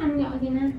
ăn nhỏ gì nè.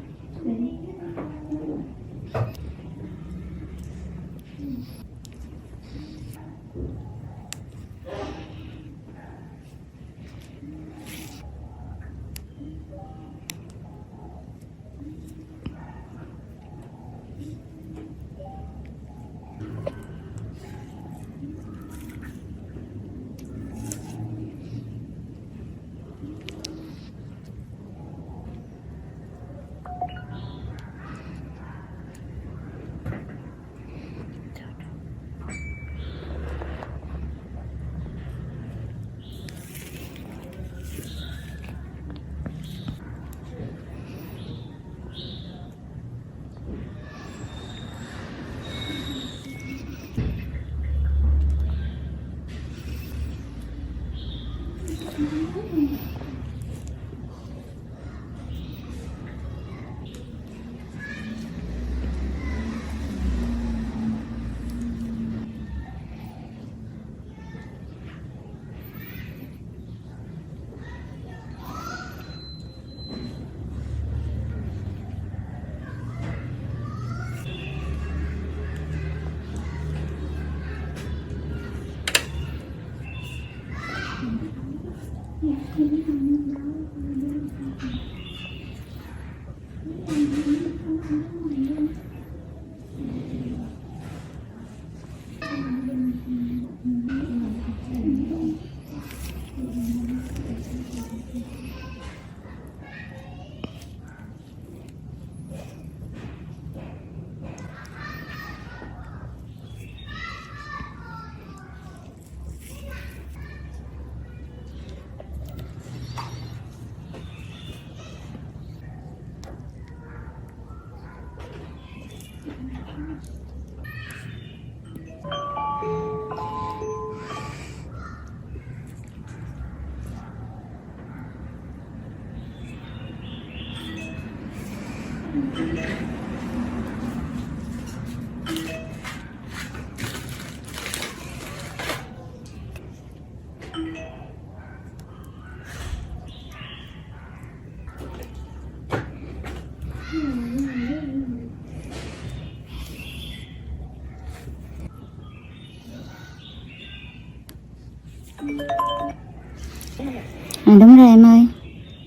Đúng rồi em ơi.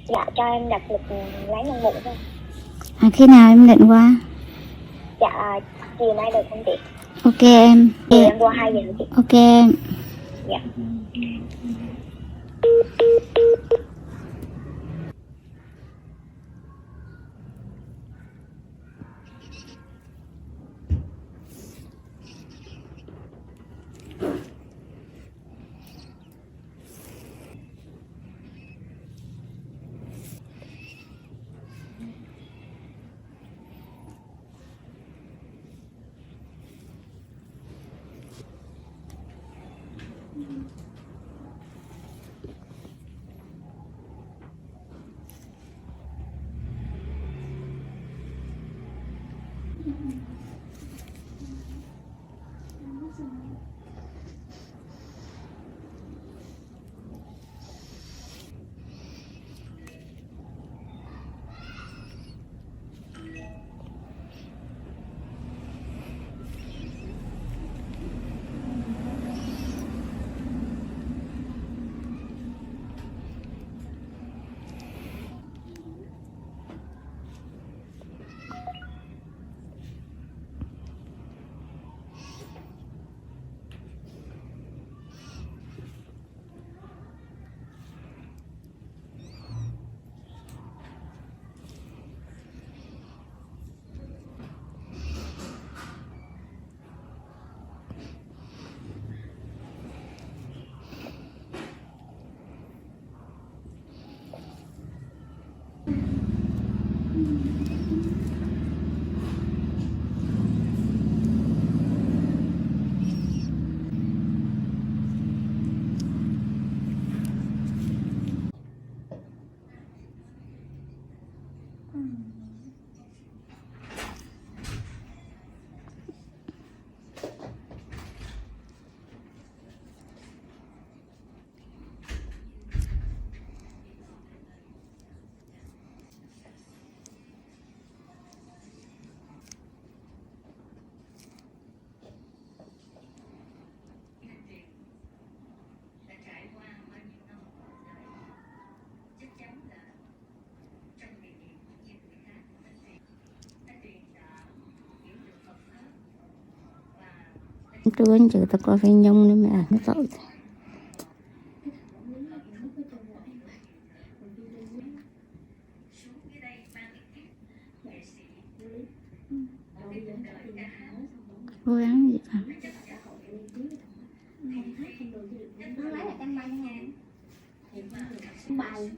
Dạ cho em đặt lịch lấy nhân bụng thôi. Khi nào em định qua? Dạ chiều nay được không chị? Ok em. Chiều em qua 2 giờ chị. Ok em. Dạ. trưa anh chữ ta coi phim nhung nữa mà nó tội. Cố gắng gì cả. Nó lấy là căn bài nha. Bài.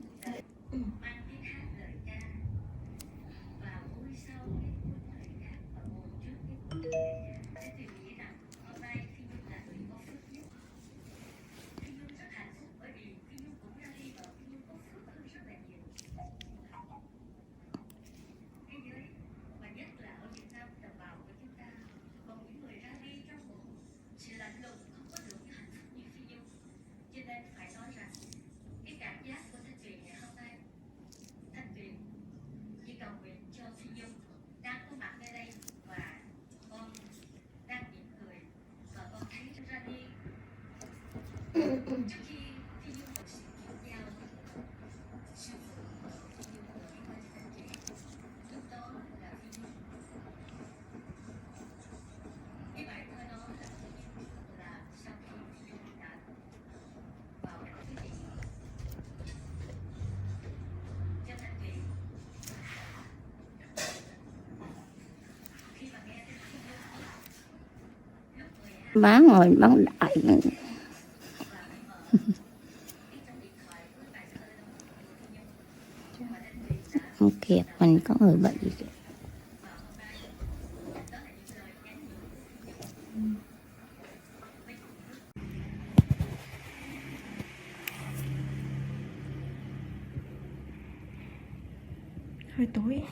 Bán ngồi bán đại. Không kịp, mình có người bệnh gì kìa. Hơi tối.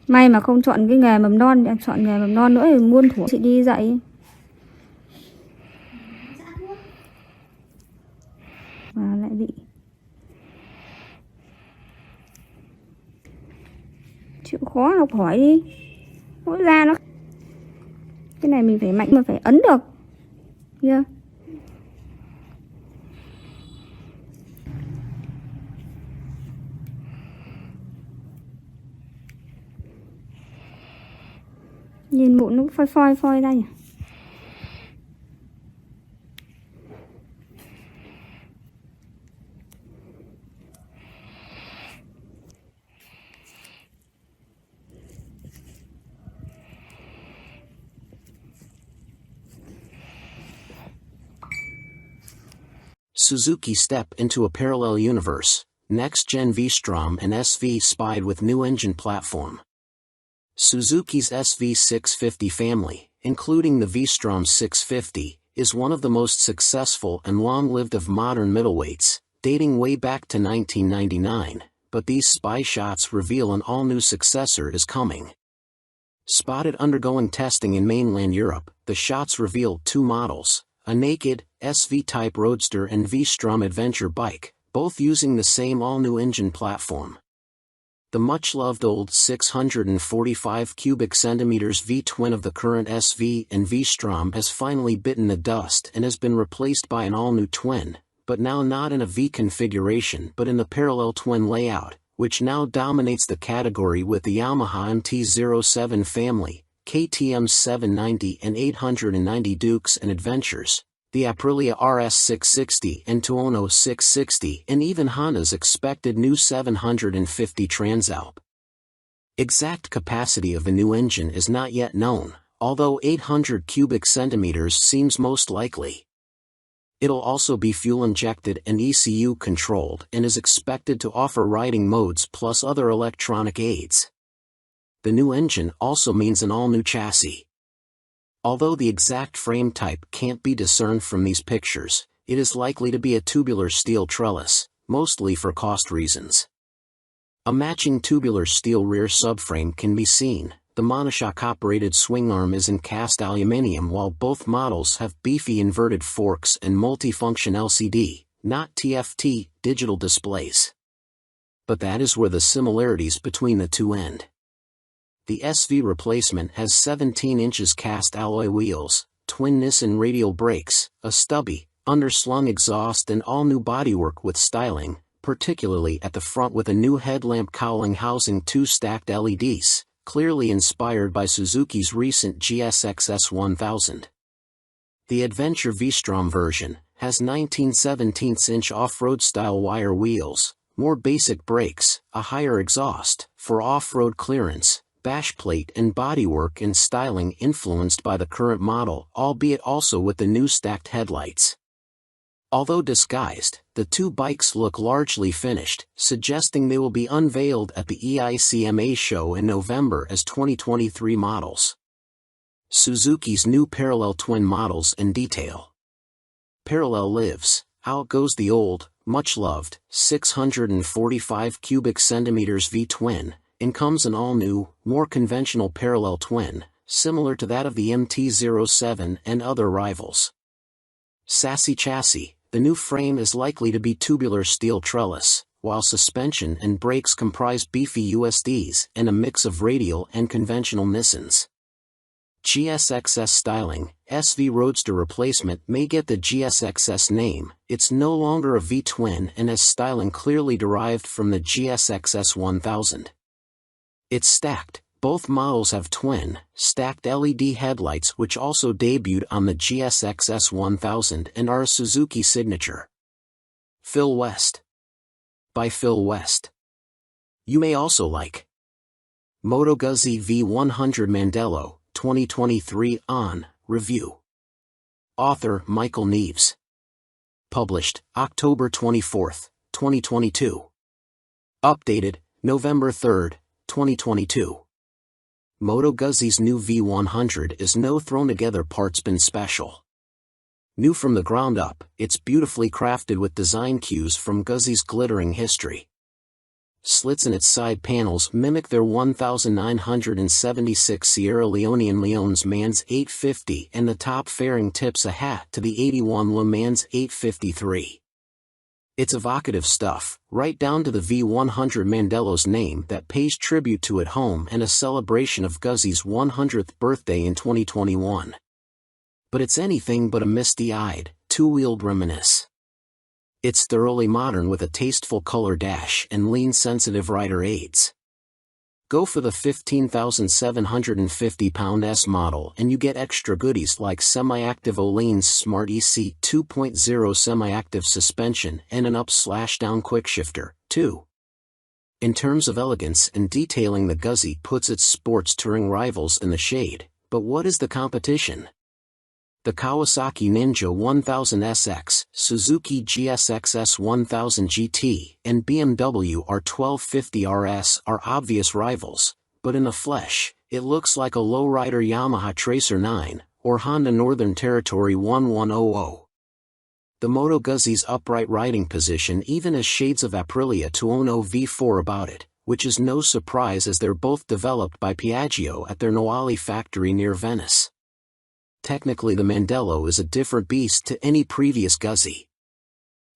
May mà không chọn cái nghề mầm non, em chọn nghề mầm non nữa thì muôn thuở chị đi dạy. Mà lại bị chịu khó học hỏi đi. Mỗi ra nó cái này mình phải mạnh mà phải ấn được. Chưa? Nhìn mụn nó phoi ra nhỉ. Suzuki step into a parallel universe. Next-gen V-Strom and SV spied with new engine platform. Suzuki's SV650 family, including the V-Strom 650, is one of the most successful and long-lived of modern middleweights, dating way back to 1999, but these spy shots reveal an all-new successor is coming. Spotted undergoing testing in mainland Europe, the shots reveal two models, a naked, SV-type roadster and V-Strom adventure bike, both using the same all-new engine platform. The much-loved old 645 cubic centimeters V-twin of the current SV and V-Strom has finally bitten the dust and has been replaced by an all-new twin, but now not in a V configuration but in the parallel twin layout, which now dominates the category with the Yamaha MT-07 family, KTM 790 and 890 Dukes and Adventures, the Aprilia RS 660 and Tuono 660, and even Honda's expected new 750 Transalp. Exact capacity of the new engine is not yet known, although 800 cubic centimeters seems most likely. It'll also be fuel-injected and ECU-controlled and is expected to offer riding modes plus other electronic aids. The new engine also means an all-new chassis. Although the exact frame type can't be discerned from these pictures, it is likely to be a tubular steel trellis, mostly for cost reasons. A matching tubular steel rear subframe can be seen. The monoshock-operated swing arm is in cast aluminium while both models have beefy inverted forks and multifunction LCD, not TFT, digital displays. But that is where the similarities between the two end. The SV replacement has 17 inches cast alloy wheels, twin Nissan radial brakes, a stubby, underslung exhaust and all-new bodywork with styling, particularly at the front with a new headlamp cowling housing 2 stacked LEDs, clearly inspired by Suzuki's recent GSX-S 1000. The Adventure V-Strom version has 19/17-inch off-road style wire wheels, more basic brakes, a higher exhaust, for off-road clearance, bash plate and bodywork and styling influenced by the current model, albeit also with the new stacked headlights. Although disguised, the two bikes look largely finished, suggesting they will be unveiled at the EICMA show in November as 2023 models. Suzuki's new parallel twin models in detail. Parallel lives, out goes the old, much-loved, 645 cubic centimeters V-twin, and comes an all-new, more conventional parallel twin, similar to that of the MT-07 and other rivals. Sassy chassis. The new frame is likely to be tubular steel trellis, while suspension and brakes comprise beefy USDs and a mix of radial and conventional Nissans. GSX-S styling. SV Roadster replacement may get the GSX-S name. It's no longer a V-twin and has styling clearly derived from the GSX-S 1000. It's stacked. Both models have twin, stacked LED headlights which also debuted on the GSX-S 1000 and are a Suzuki signature. Phil West. By Phil West. You may also like Moto Guzzi V100 Mandello, 2023 on Review. Author Michael Neves. Published October 24, 2022. Updated November 3, 2022. Moto Guzzi's new V100 is no thrown-together parts-bin special. New from the ground up, it's beautifully crafted with design cues from Guzzi's glittering history. Slits in its side panels mimic their 1976 Sierra Leonean Leon's Mans 850 and the top fairing tips a hat to the 81 Le Mans 853. It's evocative stuff, right down to the V100 Mandello's name that pays tribute to at home and a celebration of Guzzi's 100th birthday in 2021. But it's anything but a misty-eyed, two-wheeled reminisce. It's thoroughly modern with a tasteful color dash and lean-sensitive rider aids. Go for the 15,750 pound S model and you get extra goodies like semi-active Olean's Smart EC 2.0 semi-active suspension and an up/down quick shifter, too. In terms of elegance and detailing, the Guzzi puts its sports touring rivals in the shade, but what is the competition? The Kawasaki Ninja 1000 SX, Suzuki GSX-S 1000 GT, and BMW R1250 RS are obvious rivals, but in the flesh, it looks like a lowrider Yamaha Tracer 9, or Honda Northern Territory 1100. The Moto Guzzi's upright riding position even has shades of Aprilia Tuono V4 about it, which is no surprise as they're both developed by Piaggio at their Noali factory near Venice. Technically, the Mandello is a different beast to any previous Guzzi.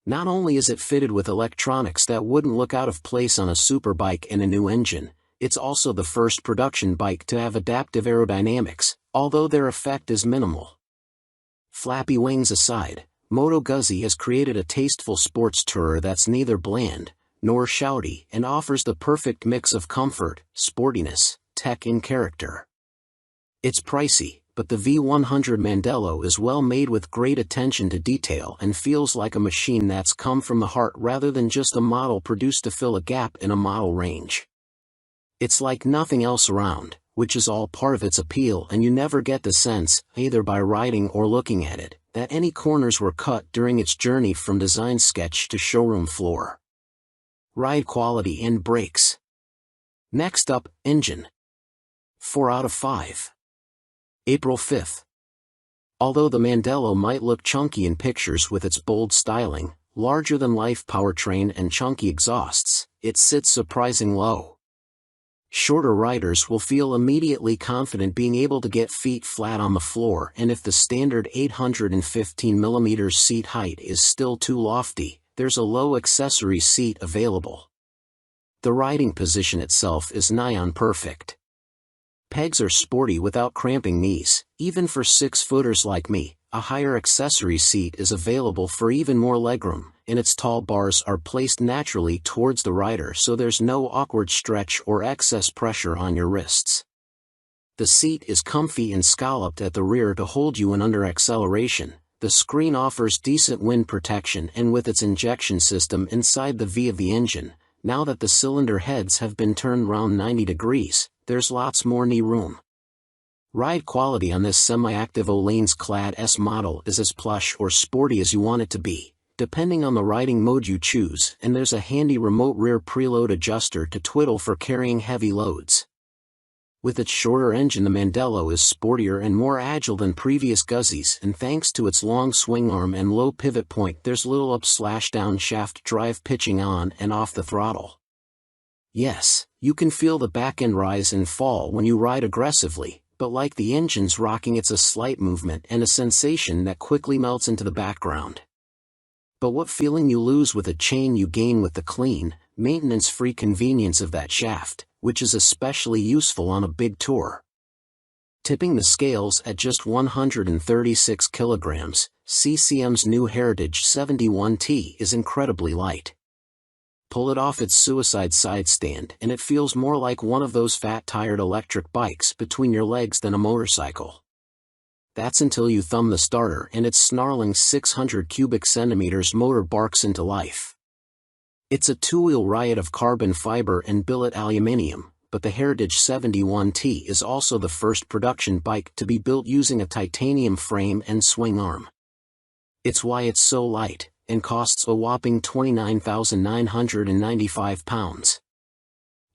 Not only is it fitted with electronics that wouldn't look out of place on a superbike and a new engine, it's also the first production bike to have adaptive aerodynamics, although their effect is minimal. Flappy wings aside, Moto Guzzi has created a tasteful sports tourer that's neither bland nor shouty and offers the perfect mix of comfort, sportiness, tech and character. It's pricey, but the V100 Mandello is well made with great attention to detail and feels like a machine that's come from the heart rather than just a model produced to fill a gap in a model range. It's like nothing else around, which is all part of its appeal, and you never get the sense, either by riding or looking at it, that any corners were cut during its journey from design sketch to showroom floor. Ride quality and brakes. Next up, engine. 4 out of 5. April 5th. Although the Mandello might look chunky in pictures with its bold styling, larger-than-life powertrain and chunky exhausts, it sits surprising low. Shorter riders will feel immediately confident being able to get feet flat on the floor, and if the standard 815mm seat height is still too lofty, there's a low accessory seat available. The riding position itself is nigh on perfect. Pegs are sporty without cramping knees. Even for 6-footers like me, a higher accessory seat is available for even more legroom, and its tall bars are placed naturally towards the rider so there's no awkward stretch or excess pressure on your wrists. The seat is comfy and scalloped at the rear to hold you in under acceleration. The screen offers decent wind protection, and with its injection system inside the V of the engine, now that the cylinder heads have been turned round 90 degrees, there's lots more knee room. Ride quality on this semi-active Olanes-clad S model is as plush or sporty as you want it to be, depending on the riding mode you choose, and there's a handy remote rear preload adjuster to twiddle for carrying heavy loads. With its shorter engine, the Mandello is sportier and more agile than previous Guzzis, and thanks to its long swing arm and low pivot point, there's little up/down shaft drive pitching on and off the throttle. Yes, you can feel the back end rise and fall when you ride aggressively, but like the engine's rocking, it's a slight movement and a sensation that quickly melts into the background. But what feeling you lose with a chain you gain with the clean, maintenance-free convenience of that shaft, which is especially useful on a big tour. Tipping the scales at just 136 kilograms, CCM's new Heritage 71T is incredibly light. Pull it off its suicide side stand and it feels more like one of those fat-tired electric bikes between your legs than a motorcycle. That's until you thumb the starter and its snarling 600 cubic centimeters motor barks into life. It's a two-wheel riot of carbon fiber and billet aluminium, but the Heritage 71T is also the first production bike to be built using a titanium frame and swing arm. It's why it's so light, and costs a whopping £29,995.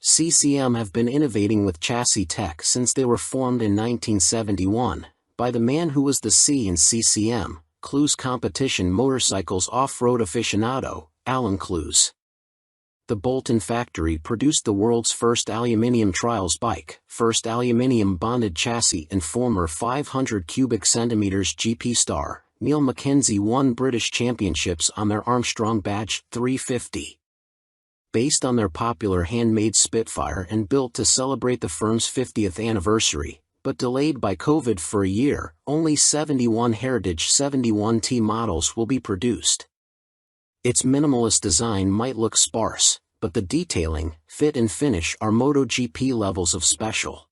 CCM have been innovating with chassis tech since they were formed in 1971, by the man who was the C in CCM, Clues Competition Motorcycles off-road aficionado, Alan Clues. The Bolton factory produced the world's first aluminium trials bike, first aluminium bonded chassis, and former 500 cubic centimeters GP star Neil Mackenzie won British championships on their Armstrong Badge 350. Based on their popular handmade Spitfire and built to celebrate the firm's 50th anniversary, but delayed by COVID for a year, only 71 Heritage 71T models will be produced. Its minimalist design might look sparse, but the detailing, fit and finish are MotoGP levels of special.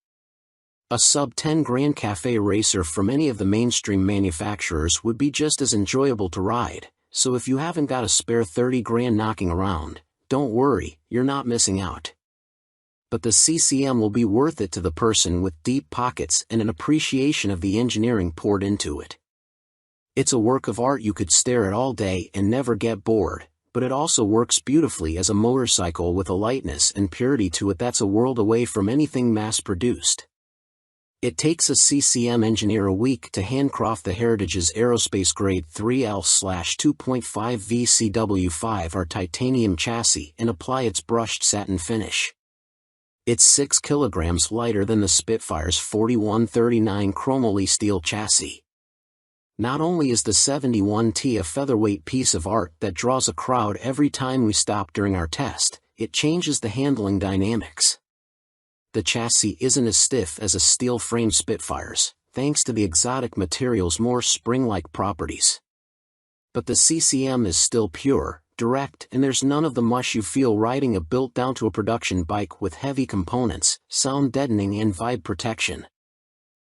A sub-10 Grand Cafe racer from any of the mainstream manufacturers would be just as enjoyable to ride, so if you haven't got a spare 30 grand knocking around, don't worry, you're not missing out. But the CCM will be worth it to the person with deep pockets and an appreciation of the engineering poured into it. It's a work of art you could stare at all day and never get bored, but it also works beautifully as a motorcycle with a lightness and purity to it that's a world away from anything mass-produced. It takes a CCM engineer a week to handcraft the Heritage's aerospace-grade 3L/2.5 VCW5R titanium chassis and apply its brushed satin finish. It's 6 kilograms lighter than the Spitfire's 4139 chromoly steel chassis. Not only is the 71T a featherweight piece of art that draws a crowd every time we stop during our test, it changes the handling dynamics. The chassis isn't as stiff as a steel-framed Spitfire's, thanks to the exotic material's more spring-like properties. but the CCM is still pure, direct, and there's none of the mush you feel riding a built-down to a production bike with heavy components, sound deadening and vibe protection.